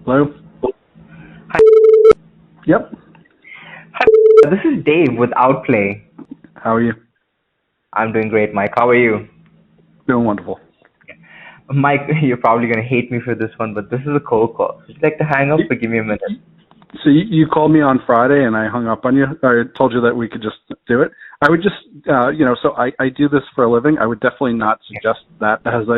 Hello? Hi, Yep. hi, this is Dave with Outplay. How are you? I'm doing great, Mike. How are you? Doing wonderful. Mike, you're probably going to hate me for this one, but this is a cold call. Would you like to hang up or give me a minute? So you called me on Friday and I hung up on you. I told you that we could just do it. I would just, so I do this for a living. I would definitely not suggest that as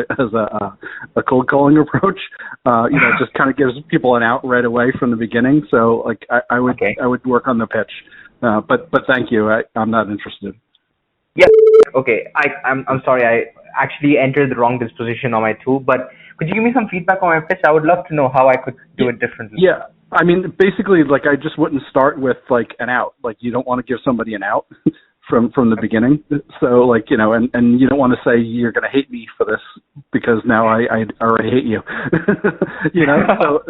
a cold calling approach. It just kind of gives people an out right away from the beginning. So like I would work on the pitch. But thank you. I'm not interested. Yeah. Okay. I'm sorry. I actually entered the wrong disposition on my tool, but could you give me some feedback on my pitch? I would love to know how I could do it differently. Yeah. I mean, basically, like, I just wouldn't start with, like, an out. Like, you don't want to give somebody an out from the beginning. So, like, and you don't want to say you're going to hate me for this because now I already hate you. So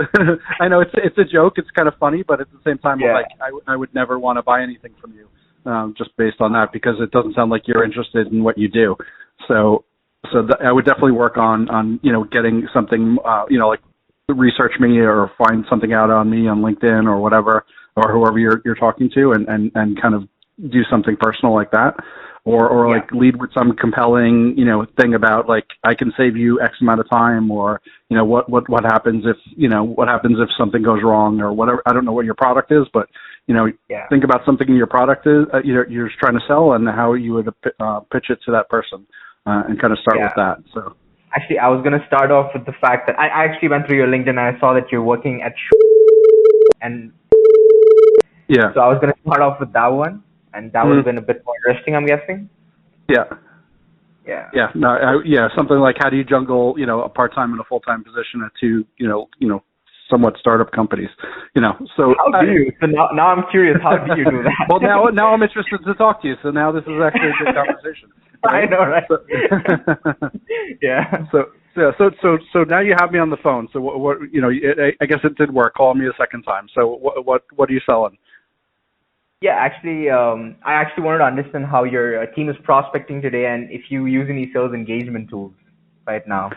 I know it's a joke. It's kind of funny, but at the same time, Yeah. like, I would never want to buy anything from you just based on that because it doesn't sound like you're interested in what you do. So I would definitely work on getting something, like, research me or find something out on me on LinkedIn or whatever, or whoever you're talking to and kind of do something personal like that. Or like lead with some compelling, thing about like, I can save you X amount of time or, what happens if something goes wrong or whatever. I don't know what your product is, but, think about something your product is, you're trying to sell and how you would pitch it to that person and kind of start with that. So. Actually, I was going to start off with the fact that I actually went through your LinkedIn and I saw that you're working at and so I was going to start off with that one, and that would have been a bit more interesting, I'm guessing. Yeah. No, something like how do you jungle, a part-time and a full-time position at two, somewhat startup companies, So how do you? So now I'm curious. How do you do that? Well, now I'm interested to talk to you. So now this is actually a good conversation. Right? I know, right? Yeah. So now you have me on the phone. So what I guess it did work. Call me a second time. So what are you selling? Yeah, actually, I actually wanted to understand how your team is prospecting today, and if you use any sales engagement tools right now.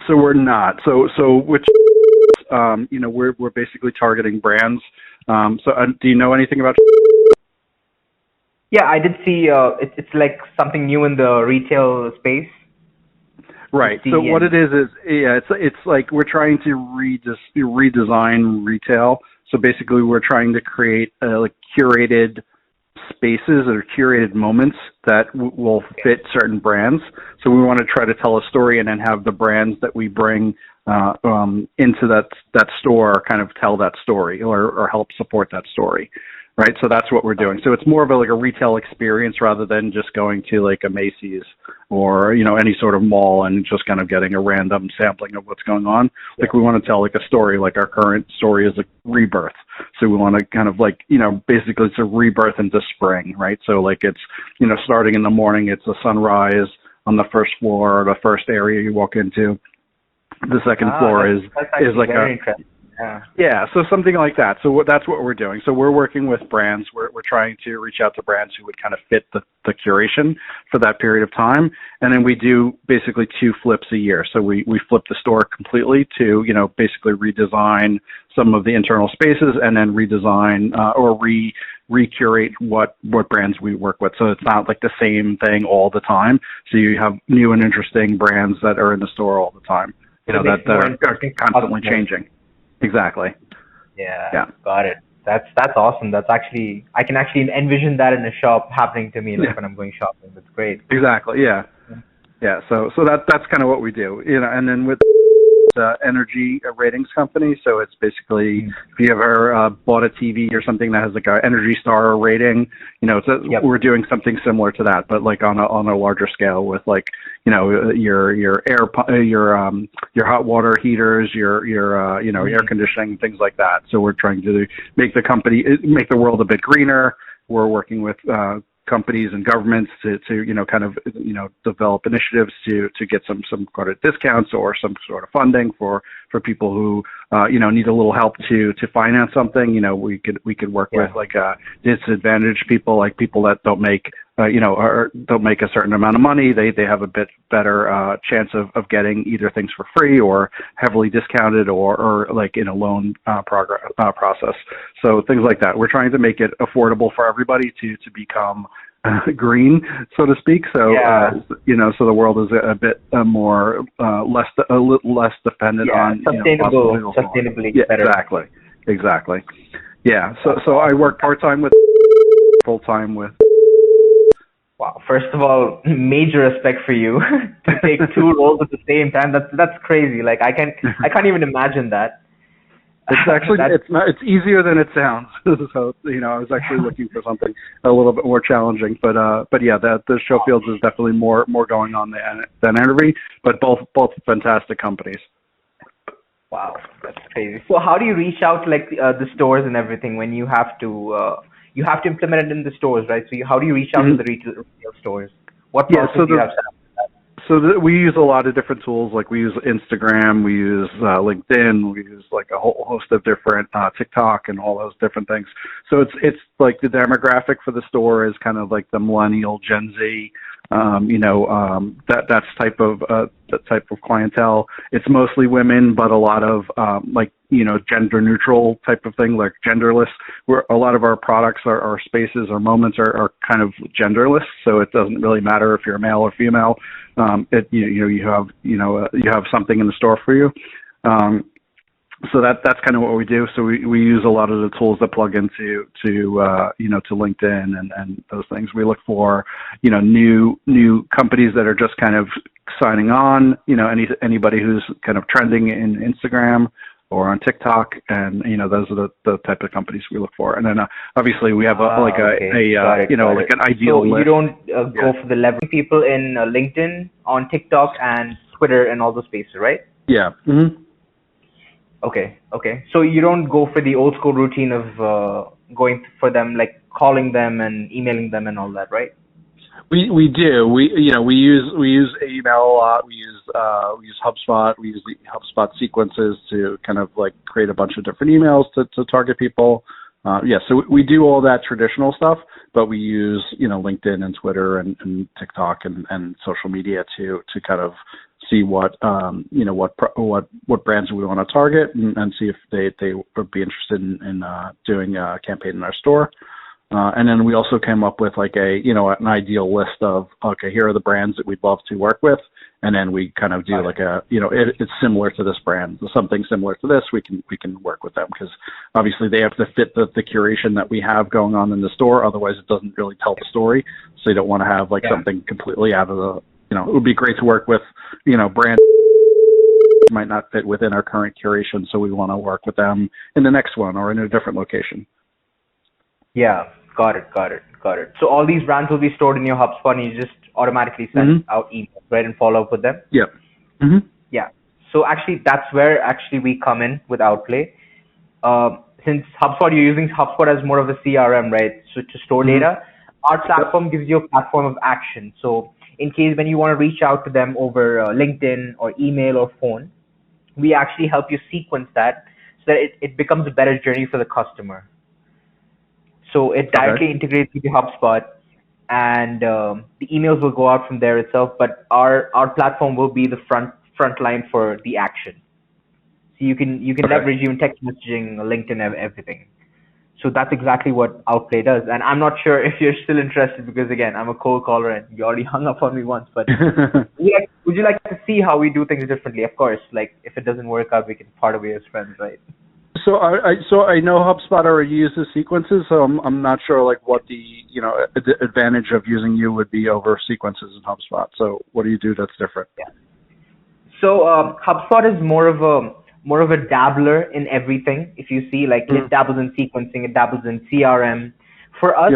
So we're not. So which we're basically targeting brands. Do you know anything about? Yeah, I did see. It's like something new in the retail space. Right. So what it is it's like we're trying to redesign retail. So basically, we're trying to create like curated spaces or curated moments that will fit certain brands. So we want to try to tell a story and then have the brands that we bring into that store kind of tell that story or help support that story. Right. So that's what we're doing. So it's more of a retail experience rather than just going to like a Macy's or, any sort of mall and just kind of getting a random sampling of what's going on. Like we want to tell like a story, like our current story is a rebirth. So we want to kind of like, basically it's a rebirth into spring, right? So like it's, starting in the morning, it's a sunrise on the first floor, the first area you walk into. The second floor is like so something like that. So that's what we're doing. So we're working with brands. We're trying to reach out to brands who would kind of fit the curation for that period of time. And then we do basically 2 flips a year. So we flip the store completely to, basically redesign some of the internal spaces and then redesign or recurate what brands we work with. So it's not like the same thing all the time. So you have new and interesting brands that are in the store all the time, that are constantly changing. Exactly. Yeah. Got it. That's awesome. That's actually, I can actually envision that in a shop happening to me when I'm going shopping. That's great. Exactly. Yeah. So that's kind of what we do, and then with energy ratings company. So it's basically if you ever bought a TV or something that has like a Energy Star rating, we're doing something similar to that, but like on a larger scale with like your hot water heaters, your air conditioning, things like that. So we're trying to make the world a bit greener. We're working with companies and governments to develop initiatives to get some sort of discounts or some sort of funding for people who need a little help to finance something. We could work with like disadvantaged people, like people that don't make don't make a certain amount of money, they have a bit better chance of getting either things for free or heavily discounted or like in a loan process. So things like that. We're trying to make it affordable for everybody to become green, so to speak. So so the world is a bit more a little less dependent on sustainably better. Exactly. Yeah. So I work part-time with, full-time with. Wow. First of all, major respect for you to take two roles at the same time. That's crazy. Like I can't even imagine that. It's actually it's easier than it sounds. So I was actually looking for something a little bit more challenging. But yeah, the show fields is definitely more going on than Energy, but both fantastic companies. Wow, that's crazy. So how do you reach out to like the stores and everything when you have to implement it in the stores, right? So how do you reach out to the retail stores? What process do you have set up? So we use a lot of different tools. Like we use Instagram, we use LinkedIn, we use like a whole host of different TikTok and all those different things. So it's like the demographic for the store is kind of like the millennial, Gen Z, that type of clientele. It's mostly women, but a lot of gender neutral type of thing, like genderless. Where a lot of our products, our spaces, our moments are kind of genderless. So it doesn't really matter if you're a male or female. You have something in the store for you. So that's kind of what we do. So we use a lot of the tools that plug into to LinkedIn and those things. We look for new companies that are just kind of signing on. Anybody who's kind of trending in Instagram or on TikTok, and those are the type of companies we look for. And then obviously we have an ideal list. So you don't go for the 11 people in LinkedIn, on TikTok, and Twitter, and all those spaces, right? Yeah. Mm-hmm. Okay. So you don't go for the old school routine of going for them, like calling them and emailing them and all that, right? We do. We use email a lot. We use HubSpot. We use the HubSpot sequences to kind of like create a bunch of different emails to target people. So we do all that traditional stuff, but we use LinkedIn and Twitter and TikTok and social media to kind of see what brands we want to target and see if they would be interested in doing a campaign in our store. And then we also came up with like an ideal list of, okay, here are the brands that we'd love to work with. And then we kind of do it's similar to this brand, something similar to this, we can work with them, because obviously they have to fit the curation that we have going on in the store. Otherwise it doesn't really tell the story. So you don't want to have something completely out of the, it would be great to work with, brands might not fit within our current curation. So we want to work with them in the next one or in a different location. Yeah, got it. So all these brands will be stored in your HubSpot, and you just automatically send out emails, right, and follow up with them? Yep. Mm-hmm. Yeah. So actually, that's where we come in with Outplay. Since HubSpot, you're using HubSpot as more of a CRM, right? So to store data, our platform gives you a platform of action. So in case when you want to reach out to them over LinkedIn or email or phone, we actually help you sequence that so that it becomes a better journey for the customer. So it directly integrates with the HubSpot, and the emails will go out from there itself. But our platform will be the front line for the action. So you can leverage even text messaging, LinkedIn, everything. So that's exactly what Outplay does. And I'm not sure if you're still interested, because again, I'm a cold caller and you already hung up on me once. But would you like to see how we do things differently? Of course, like if it doesn't work out, we can part away as friends, right? So I know HubSpot already uses sequences, so I'm not sure like what the advantage of using you would be over sequences in HubSpot. So what do you do that's different? Yeah. So HubSpot is more of a dabbler in everything. If you see, like it dabbles in sequencing, it dabbles in CRM. For us,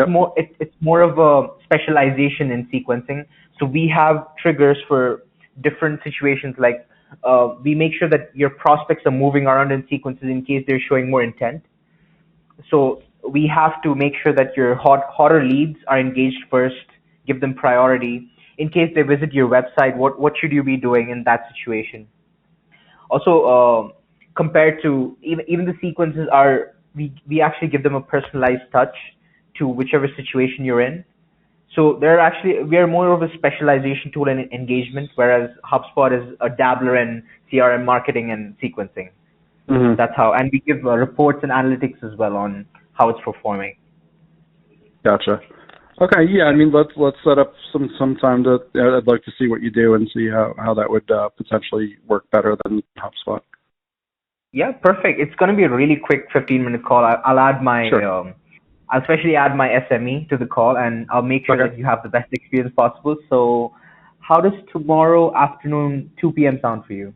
it's more of a specialization in sequencing. So we have triggers for different situations, like we make sure that your prospects are moving around in sequences in case they're showing more intent. So we have to make sure that your hotter leads are engaged first, give them priority. In case they visit your website, what should you be doing in that situation? Also, compared to even the sequences we actually give them a personalized touch to whichever situation you're in. So we are more of a specialization tool in engagement, whereas HubSpot is a dabbler in CRM marketing and sequencing. Mm-hmm. That's how, and we give reports and analytics as well on how it's performing. Gotcha. Okay, yeah. I mean, let's set up some time to. I'd like to see what you do and see how that would potentially work better than HubSpot. Yeah, perfect. It's going to be a really quick 15-minute call. I'll add my Sure. I'll especially add my SME to the call, and I'll make sure that you have the best experience possible. So, how does tomorrow afternoon 2 p.m. sound for you?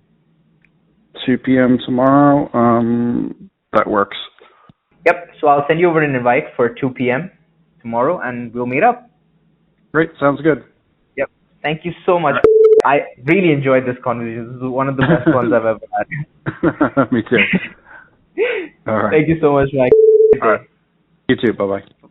2 p.m. tomorrow. That works. Yep. So I'll send you over an invite for 2 p.m. tomorrow, and we'll meet up. Great. Sounds good. Yep. Thank you so much. I really enjoyed this conversation. This is one of the best ones I've ever had. Me too. All right. Thank you so much, Mike. All right. You too. Bye-bye.